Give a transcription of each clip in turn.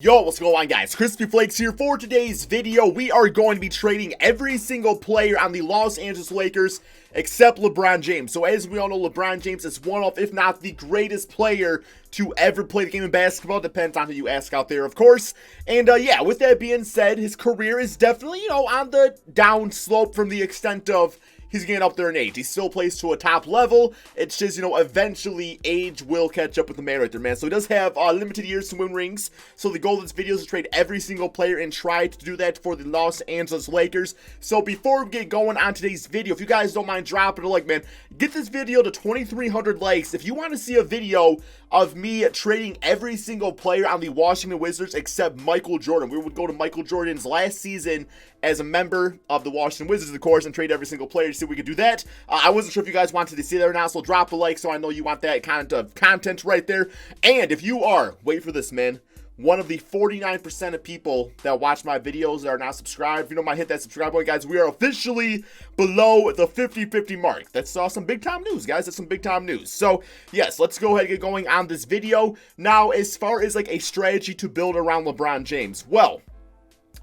Yo, what's going on, guys? Crispy Flakes here. For today's video, we are going to be trading every single player on the Los Angeles Lakers except LeBron James. So as we all know, LeBron James is one of, if not the greatest player to ever play the game of basketball. Depends on who you ask out there, of course. And yeah, with that being said, his career is definitely, on the down slope from the extent of he's getting up there in age. He still plays to a top level. It's just, eventually age will catch up with the man right there, man. So he does have limited years to win rings. So the goal of this video is to trade every single player and try to do that for the Los Angeles Lakers. So before we get going on today's video, if you guys don't mind dropping a like, man, get this video to 2,300 likes. If you want to see a video of me trading every single player on the Washington Wizards except Michael Jordan, we would go to Michael Jordan's last season as a member of the Washington Wizards, of course, and trade every single player to see if we could do that. I wasn't sure if you guys wanted to see that or not, so drop a like so I know you want that kind of content right there. And if you are, wait for this, man, one of the 49% of people that watch my videos that are not subscribed, if you don't mind, hit that subscribe button, guys. We are officially below the 50-50 mark. That's some big time news, guys. That's some big time news. So yes, let's go ahead and get going on this video. Now, as far as like a strategy to build around LeBron James, well,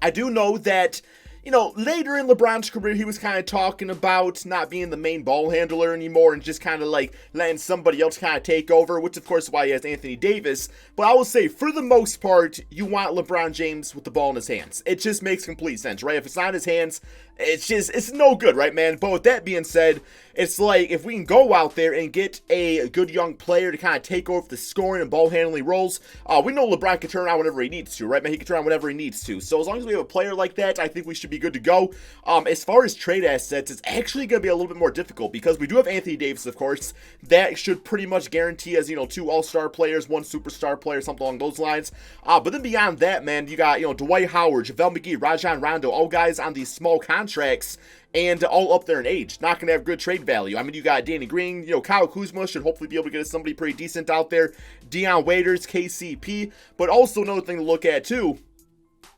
I do know that later in LeBron's career, he was kind of talking about not being the main ball handler anymore and just kind of like letting somebody else kind of take over, which of course is why he has Anthony Davis. But I will say, for the most part, you want LeBron James with the ball in his hands. It just makes complete sense, right? If it's not in his hands, it's no good, right, man? But with that being said, it's like if we can go out there and get a good young player to kind of take over the scoring and ball handling roles, we know LeBron can turn around whenever he needs to, right, man? He can turn around whenever he needs to. So as long as we have a player like that, I think we should be good to go. As far as trade assets, it's actually going to be a little bit more difficult because we do have Anthony Davis, of course. That should pretty much guarantee us, 2 all-star players, 1 superstar player, something along those lines. But then beyond that, man, you got, Dwight Howard, JaVale McGee, Rajon Rondo, all guys on these small contracts and all up there in age. Not going to have good trade value. I mean, you got Danny Green, Kyle Kuzma should hopefully be able to get us somebody pretty decent out there. Dion Waiters, KCP. But also another thing to look at too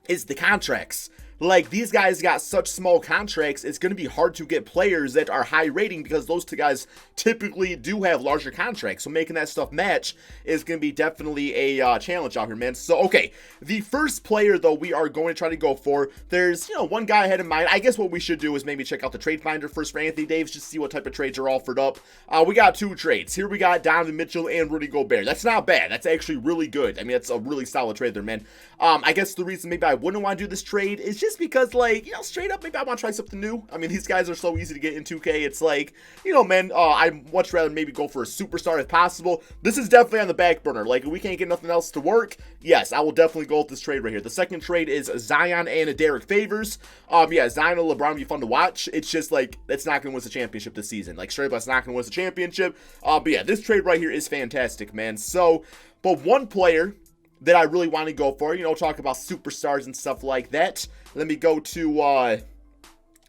is the contracts. Like, these guys got such small contracts, it's going to be hard to get players that are high rating because those two guys typically do have larger contracts. So making that stuff match is going to be definitely a challenge out here, man. So, okay, the first player, though, we are going to try to go for, there's, one guy I had in mind. I guess what we should do is maybe check out the trade finder first for Anthony Davis, just see what type of trades are offered up. We got 2 trades. Here we got Donovan Mitchell and Rudy Gobert. That's not bad. That's actually really good. I mean, that's a really solid trade there, man. I guess the reason maybe I wouldn't want to do this trade is just because, like, straight up, maybe I want to try something new. I mean, these guys are so easy to get in 2K. It's like, man, I'd much rather maybe go for a superstar if possible. This is definitely on the back burner. Like, if we can't get nothing else to work, yes, I will definitely go with this trade right here. The second trade is Zion and Derek Favors. Yeah, Zion and LeBron will be fun to watch. It's just, like, it's not going to win us a championship this season. Like, straight up, it's not going to win us a championship. But yeah, this trade right here is fantastic, man. So, but one player that I really want to go for, talk about superstars and stuff like that. Let me go to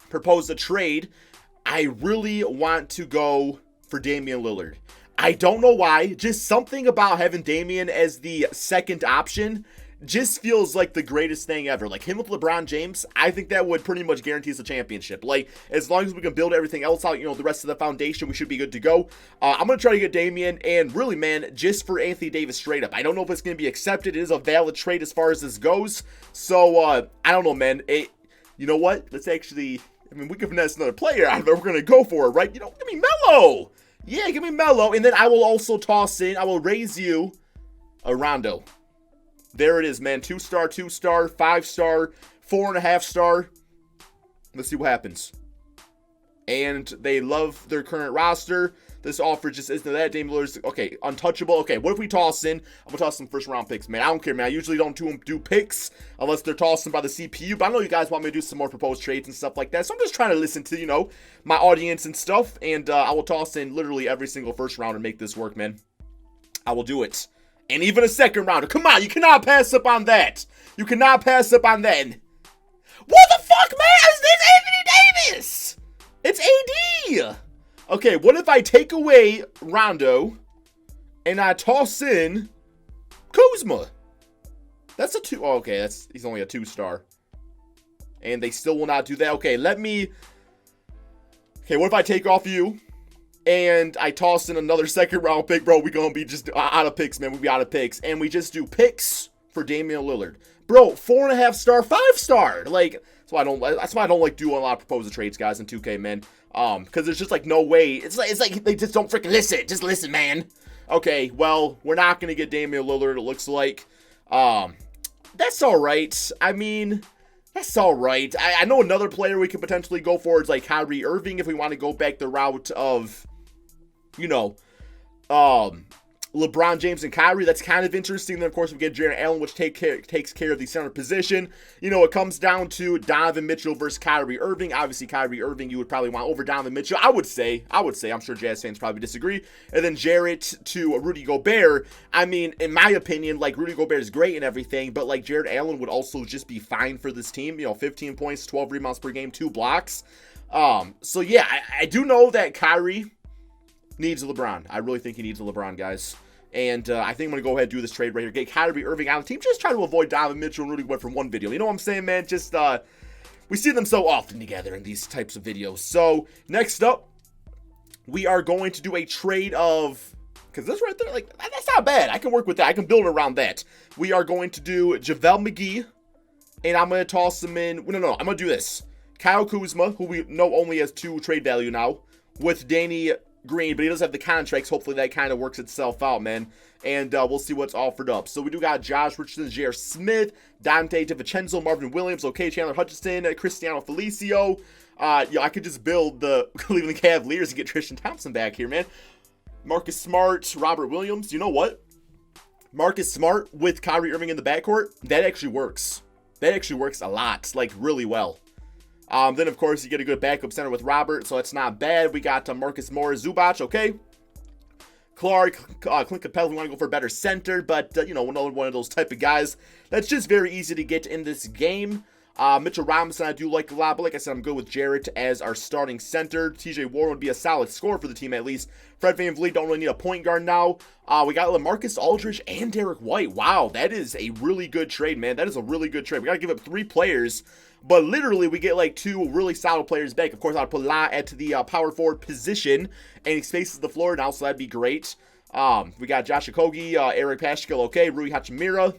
propose a trade. I really want to go for Damian Lillard. I don't know why, just something about having Damian as the second option just feels like the greatest thing ever. Like, him with LeBron James, I think that would pretty much guarantee us a championship. Like, as long as we can build everything else out, the rest of the foundation, we should be good to go. I'm going to try to get Damian, and really, man, just for Anthony Davis straight up. I don't know if it's going to be accepted. It is a valid trade as far as this goes. So, I don't know, man. You know what? Let's actually, we can finesse another player out of it. We're going to go for it, right? Give me Melo. Yeah, give me Melo. And then I will also toss in, I will raise you a Rondo. There it is, man. 2-star, 2-star, 5-star, 4.5-star. Let's see what happens. And they love their current roster. This offer just isn't that. Damian Lillard's, okay, untouchable. Okay, what if we toss in? I'm going to toss some first-round picks, man. I don't care, man. I usually don't do picks unless they're tossing by the CPU. But I know you guys want me to do some more proposed trades and stuff like that. So I'm just trying to listen to, my audience and stuff. And I will toss in literally every single first round and make this work, man. I will do it. And even a second rounder. Come on, you cannot pass up on that. You cannot pass up on that. What the fuck, man? Is this Anthony Davis? It's AD. Okay, what if I take away Rondo and I toss in Kuzma? That's a 2. Oh, okay, he's only a 2-star. And they still will not do that. Okay, what if I take off you? And I toss in another second round pick, bro. We gonna be just out of picks, man. We'll be out of picks. And we just do picks for Damian Lillard. Bro, 4.5 star, 5 star. Like, that's why I don't like doing a lot of proposal trades, guys, in 2K, man. Because there's just like no way. It's like they just don't freaking listen. Just listen, man. Okay, well, we're not gonna get Damian Lillard, it looks like. That's all right. I mean, that's all right. I know another player we could potentially go for is like Kyrie Irving if we want to go back the route of, you know, LeBron James and Kyrie. That's kind of interesting. Then, of course, we get Jarrett Allen, which takes care of the center position. You know, it comes down to Donovan Mitchell versus Kyrie Irving. Obviously, Kyrie Irving you would probably want over Donovan Mitchell. I would say. I'm sure Jazz fans probably disagree. And then Jarrett to Rudy Gobert. I mean, in my opinion, like, Rudy Gobert is great and everything, but, like, Jarrett Allen would also just be fine for this team. You know, 15 points, 12 rebounds per game, 2 blocks. So, yeah, I do know that Kyrie needs LeBron. I really think he needs a LeBron, guys. And I think I'm going to go ahead and do this trade right here. Get Kyrie Irving out of the team. Just try to avoid Donovan Mitchell and Rudy Gobert from one video. You know what I'm saying, man? Just, we see them so often together in these types of videos. So, next up, we are going to do a trade of, because this right there, like, that's not bad. I can work with that. I can build around that. We are going to do JaVale McGee, and I'm going to toss him in. No, I'm going to do this. Kyle Kuzma, who we know only has 2 trade value now, with Danny Green, but he does have the contracts. Hopefully that kind of works itself out, man. And we'll see what's offered up. So we do got Josh Richardson, J.R. Smith, Dante DiVincenzo, Marvin Williams, okay, Chandler Hutchinson, Cristiano Felicio. I could just build the Cleveland Cavaliers and get Tristan Thompson back here, man. Marcus Smart, Robert Williams. You know what? Marcus Smart with Kyrie Irving in the backcourt, that actually works. That actually works a lot, like really well. Then, of course, you get a good backup center with Robert, so it's not bad. We got Marcus Morris, Zubac, okay. Clark, Clint Capella, we want to go for a better center, but, you know, another one of those type of guys that's just very easy to get in this game. Mitchell Robinson, I do like a lot, but like I said, I'm good with Jarrett as our starting center. TJ Warren would be a solid scorer for the team at least. Fred VanVleet, don't really need a point guard now. We got LaMarcus Aldridge and Derek White. Wow, that is a really good trade, man. That is a really good trade. We got to give up 3 players, but literally we get like 2 really solid players back. Of course, I'd put La at the power forward position, and he spaces the floor now, so that'd be great. We got Josh Okogie, Eric Paschal, okay, Rui Hachimura.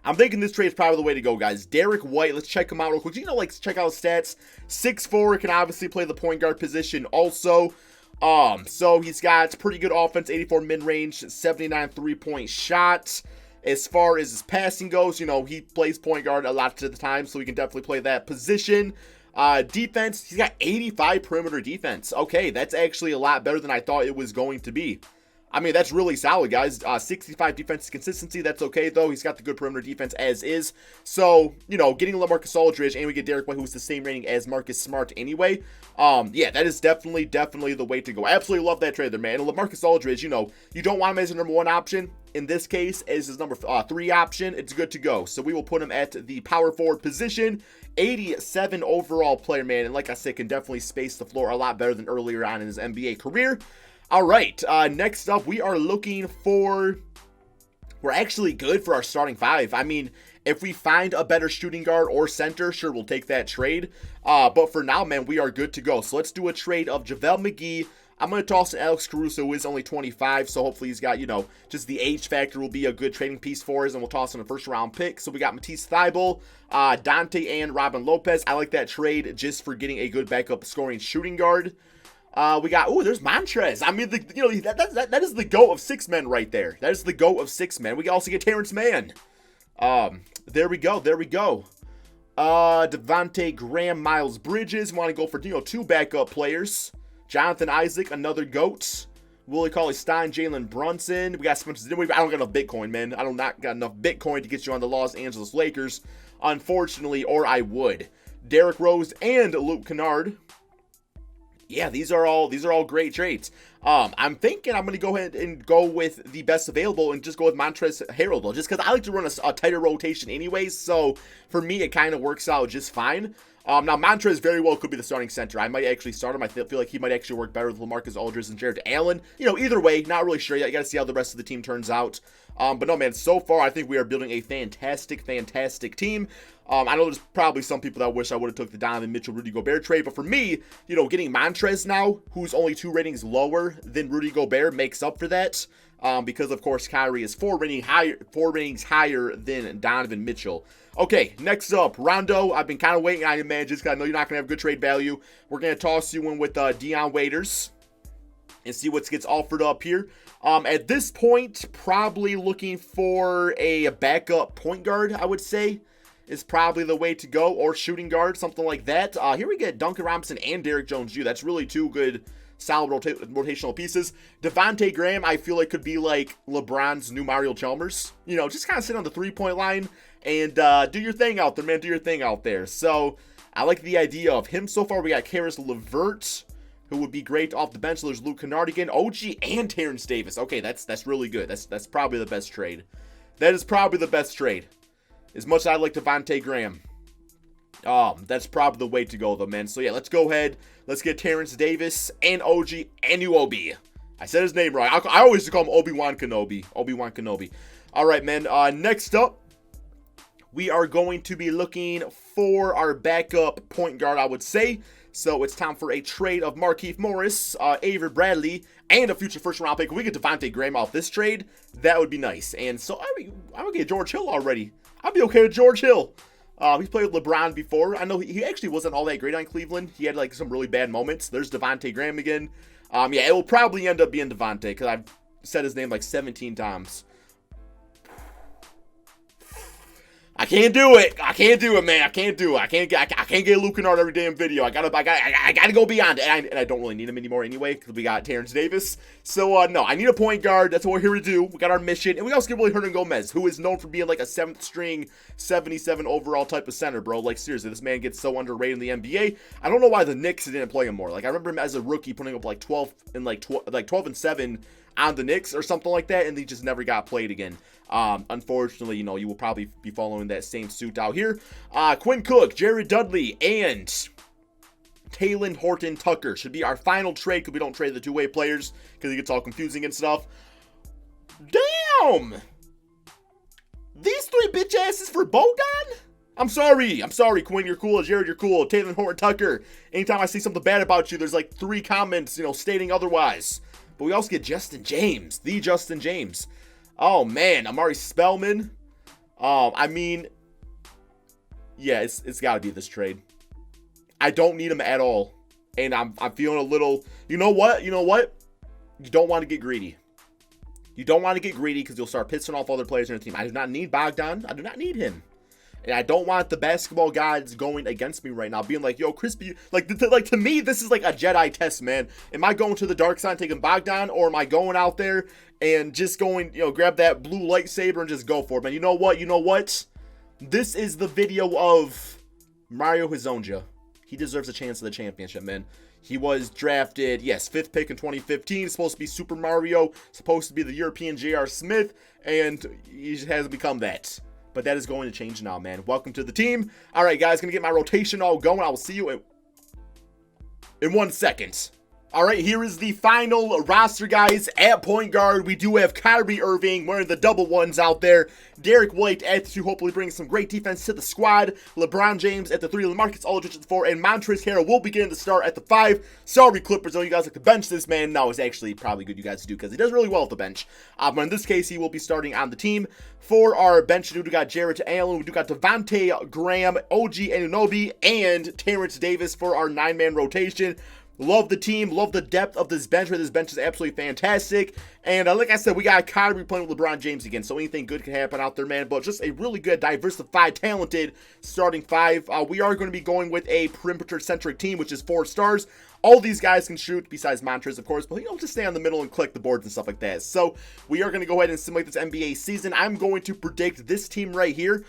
I'm thinking this trade is probably the way to go, guys. Derek White, let's check him out real quick. You know, like, check out his stats. 6'4", can obviously play the point guard position also. So he's got pretty good offense, 84 mid-range, 79 3-point shot. As far as his passing goes, you know, he plays point guard a lot of the time, so he can definitely play that position. Defense, he's got 85 perimeter defense. Okay, that's actually a lot better than I thought it was going to be. I mean, that's really solid, guys. 65 defensive consistency, that's okay, though. He's got the good perimeter defense as is. So, you know, getting LaMarcus Aldridge, and we get Derek White, who's the same rating as Marcus Smart anyway. Yeah, that is definitely the way to go. I absolutely love that trade there, man. And LaMarcus Aldridge, you know, you don't want him as a number 1 option. In this case, as his number 3 option, it's good to go. So we will put him at the power forward position. 87 overall player, man. And like I said, can definitely space the floor a lot better than earlier on in his NBA career. All right, next up, we are looking for, we're actually good for our starting 5. I mean, if we find a better shooting guard or center, sure, we'll take that trade. But for now, man, we are good to go. So let's do a trade of JaVale McGee. I'm going to toss in Alex Caruso, who is only 25, so hopefully he's got, you know, just the age factor will be a good trading piece for us, and we'll toss in a first-round pick. So we got Matisse Thybulle, Dante, and Robin Lopez. I like that trade just for getting a good backup scoring shooting guard. We got, there's Montrez. I mean, that is the GOAT of 6 men right there. That is the GOAT of 6 men. We can also get Terrence Mann. There we go. Devontae Graham, Miles Bridges. Want to go for, 2 backup players. Jonathan Isaac, another GOAT. Willie Cauley-Stein, Jalen Brunson. We got Spencer Dinwiddie. I don't got enough Bitcoin, man. I don't not got enough Bitcoin to get you on the Los Angeles Lakers, unfortunately, or I would. Derrick Rose and Luke Kennard. Yeah, these are all great trades. I'm thinking I'm going to go ahead and go with the best available and just go with Montrezl Harrell, though, just because I like to run a tighter rotation anyways, so for me, it kind of works out just fine. Now, Montrez very well could be the starting center. I might actually start him. I feel like he might actually work better with LaMarcus Aldridge and Jarrett Allen. Either way, not really sure yet. You got to see how the rest of the team turns out. But no, man, so far, I think we are building a fantastic team. I know there's probably some people that wish I would have took the Donovan Mitchell, Rudy Gobert trade, but for me, getting Montrez now, who's only 2 ratings lower than Rudy Gobert, makes up for that. because of course Kyrie is four ratings higher than Donovan Mitchell. Okay, next up, Rondo. I've been kind of waiting on you, man, just because I know you're not going to have good trade value. We're going to toss you in with Dion Waiters and see what gets offered up here. At this point, probably looking for a backup point guard, I would say, is probably the way to go, or shooting guard, something like that. Here we get Duncan Robinson and Derrick Jones Jr. That's really two good, solid rotational pieces. Devontae Graham, I feel like could be like LeBron's new Mario Chalmers. You know, just kind of sit on the three-point line and do your thing out there, man. Do your thing out there. So I like the idea of him so far. We got Karis LeVert, who would be great off the bench. There's Luke Kennard again, OG, and Terrence Davis. Okay, that's really good. That's probably the best trade. That is probably the best trade. As much as I like Devontae Graham, that's probably the way to go, though, man. So yeah, let's go ahead. Let's get Terrence Davis and OG Anunoby. I said his name right. I always used to call him Obi-Wan Kenobi. Obi-Wan Kenobi. All right, man. Next up, we are going to be looking for our backup point guard, I would say. So it's time for a trade of Markieff Morris, Avery Bradley, and a future first-round pick. If we get Devontae Graham off this trade, that would be nice. And so I would get George Hill already. I'd be okay with George Hill. He's played with LeBron before. I know he actually wasn't all that great on Cleveland. He had like some really bad moments. There's Devontae Graham again. Yeah, it will probably end up being Devontae because I've said his name like 17 times. I can't do it. I can't do it, man. I can't do it. I can't get Luke Kennard every damn video. I gotta go beyond it. And I don't really need him anymore anyway because we got Terrence Davis. So no, I need a point guard. That's what we're here to do. We got our mission, and we also get Willie Hernangomez, who is known for being like a 7th string, 77 overall type of center, bro. Like seriously, this man gets so underrated in the NBA. I don't know why the Knicks didn't play him more. Like I remember him as a rookie putting up like 12 and 7 on the Knicks or something like that, and he just never got played again. Unfortunately, you know, you will probably be following that same suit out here. Quinn Cook, Jared Dudley, and Talen Horton-Tucker should be our final trade because we don't trade the two-way players because it gets all confusing and stuff. Damn! These three bitch asses for Bogan? I'm sorry, Quinn, you're cool. Jared, you're cool. Talen Horton-Tucker, anytime I see something bad about you, there's like 3 comments, you know, stating otherwise. But we also get Justin James, the Justin James. Oh, man, Amari Spellman. I mean, yeah, it's got to be this trade. I don't need him at all. And I'm feeling a little, you know what? You don't want to get greedy. You don't want to get greedy because you'll start pissing off other players on your team. I do not need Bogdan. I do not need him. And I don't want the basketball gods going against me right now, being like, yo, Crispy, like to me, this is like a Jedi test, man. Am I going to the dark side taking Bogdan, or am I going out there and just going, you know, grab that blue lightsaber and just go for it, man? You know what? This is the video of Mario Hezonja. He deserves a chance at the championship, man. He was drafted, yes, 5th pick in 2015. Supposed to be Super Mario, supposed to be the European J.R. Smith, and he hasn't become that. But that is going to change now, man. Welcome to the team. All right, guys, going to get my rotation all going. I will see you in 1 second. All right, here is the final roster, guys. At point guard, we do have Kyrie Irving wearing the double ones out there. Derek White at the 2, hopefully bringing some great defense to the squad. LeBron James at the 3, LaMarcus Aldridge at the 4, and Montrezl Harrell will begin to start at the 5. Sorry, Clippers, though, you guys like to bench this man. No, it's actually probably good you guys do because he does really well at the bench. But in this case, he will be starting on the team. For our bench, we do got Jarrett Allen, we do got Devontae Graham, OG Anunoby, and Terrence Davis for our 9-man rotation. Love the team. Love the depth of this bench. This bench is absolutely fantastic. And like I said, we got Kyrie playing with LeBron James again. So anything good can happen out there, man. But just a really good, diversified, talented starting 5. We are going to be going with a perimeter-centric team, which is 4 stars. All these guys can shoot, besides Montrezl, of course. But, you know, just stay on the middle and click the boards and stuff like that. So we are going to go ahead and simulate this NBA season. I'm going to predict this team right here.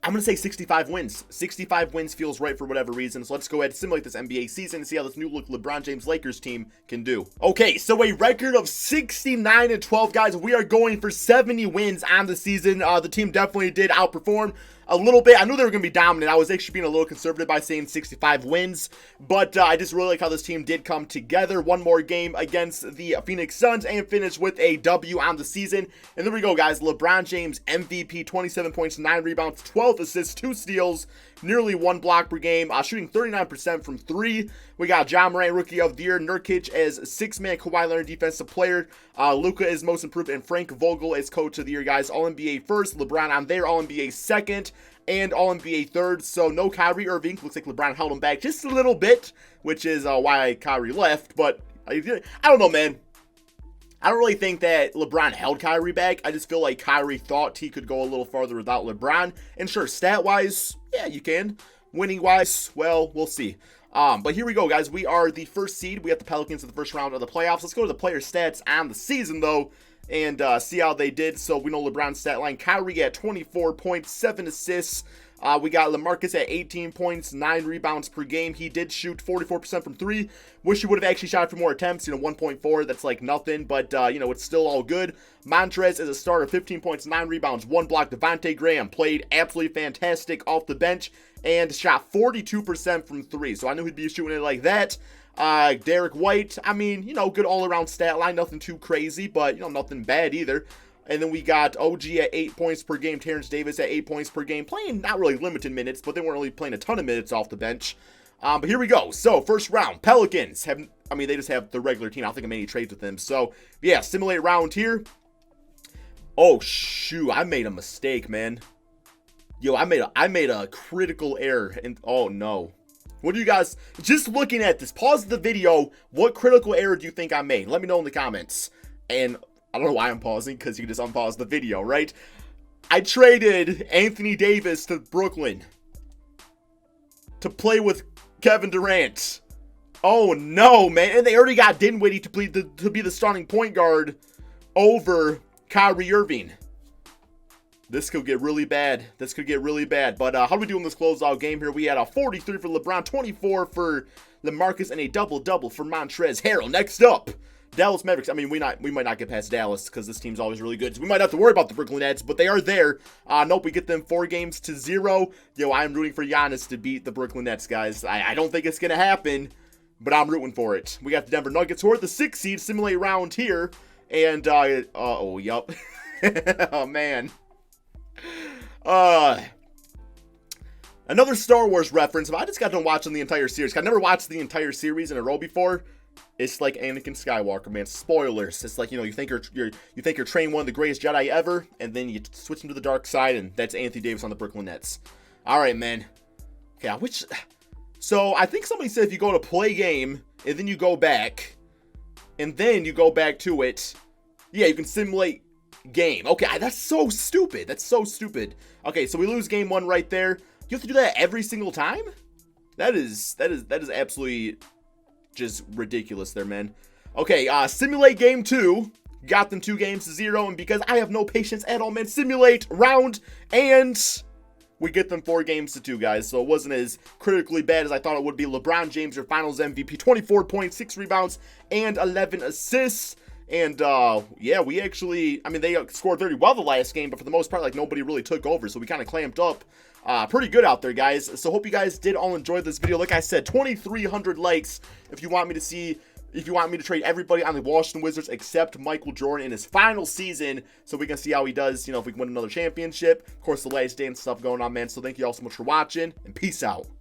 I'm going to say 65 wins. 65 wins feels right for whatever reason. So let's go ahead and simulate this NBA season and see how this new look LeBron James Lakers team can do. Okay, so a record of 69-12, guys. We are going for 70 wins on the season. The team definitely did outperform. a little bit. I knew they were going to be dominant. I was actually being a little conservative by saying 65 wins, but I just really like how this team did come together. One more game against the Phoenix Suns and finish with a W on the season. And there we go, guys. LeBron James, MVP, 27 points, 9 rebounds, 12 assists, 2 steals, nearly 1 block per game, shooting 39% from 3. We got Ja Morant, Rookie of the Year, Nurkic as 6-man, Kawhi Leonard Defensive Player, Luka is Most Improved, and Frank Vogel as Coach of the Year, guys. All-NBA first, LeBron on there, All-NBA second, and All-NBA third. So no Kyrie Irving. Looks like LeBron held him back just a little bit, which is why Kyrie left. But I don't know, man. I don't really think that LeBron held Kyrie back. I just feel like Kyrie thought he could go a little farther without LeBron. And sure, stat-wise, yeah, you can. Winning-wise, well, we'll see. But here we go, guys. We are the first seed. We got the Pelicans in the first round of the playoffs. Let's go to the player stats on the season, though, and see how they did. So we know LeBron's stat line. Kyrie at 24 points, 7 assists. We got LaMarcus at 18 points, 9 rebounds per game. He did shoot 44% from 3. Wish he would have actually shot for more attempts. 1.4, that's like nothing, but, it's still all good. Montrez is a starter, 15 points, 9 rebounds, 1 block. Devontae Graham played absolutely fantastic off the bench and shot 42% from 3. So I knew he'd be shooting it like that. Derek White, good all-around stat line. Nothing too crazy, but, nothing bad either. And then we got OG at 8 points per game. Terrence Davis at 8 points per game. Playing not really limited minutes, but they weren't really playing a ton of minutes off the bench. But here we go. So, first round. Pelicans have, they just have the regular team. I don't think I made any trades with them. So, yeah, simulate round here. Oh, shoot. I made a mistake, man. Yo, I made a critical error. And oh, no. What do you guys, just looking at this, pause the video. What critical error do you think I made? Let me know in the comments. And I don't know why I'm pausing, because you can just unpause the video, right? I traded Anthony Davis to Brooklyn to play with Kevin Durant. Oh, no, man. And they already got Dinwiddie to be the starting point guard over Kyrie Irving. This could get really bad. But how do we do in this closeout game here? We had a 43 for LeBron, 24 for LaMarcus, and a double-double for Montrezl Harrell. Next up, Dallas Mavericks. We might not get past Dallas because this team's always really good. So we might have to worry about the Brooklyn Nets, but they are there. Nope, we get them 4-0. Yo, I'm rooting for Giannis to beat the Brooklyn Nets, guys. I don't think it's going to happen, but I'm rooting for it. We got the Denver Nuggets, who are the 6th seed, simulate round here. And, yup. Oh, man. Another Star Wars reference. I just got done watching the entire series. I've never watched the entire series in a row before. It's like Anakin Skywalker, man. Spoilers. It's like, you think you're training one of the greatest Jedi ever, and then you switch him to the dark side, and that's Anthony Davis on the Brooklyn Nets. All right, man. Okay, so I think somebody said if you go to play game and then you go back, and then you go back to it, yeah, you can simulate game. Okay, that's so stupid. Okay, so we lose game 1 right there. You have to do that every single time? That is absolutely just ridiculous there, man. Okay, simulate game 2. Got them 2-0, and because I have no patience at all, man, simulate round, and we get them 4-2, guys. So it wasn't as critically bad as I thought it would be. LeBron James, your finals MVP, 24 points, 6 rebounds, and 11 assists. And, yeah, we actually, they scored very well the last game, but for the most part, nobody really took over, so we kind of clamped up pretty good out there, guys. So hope you guys did all enjoy this video. Like I said, 2,300 likes if you want me to trade everybody on the Washington Wizards except Michael Jordan in his final season, so we can see how he does, if we can win another championship. Of course, the last dance stuff going on, man. So thank you all so much for watching, and peace out.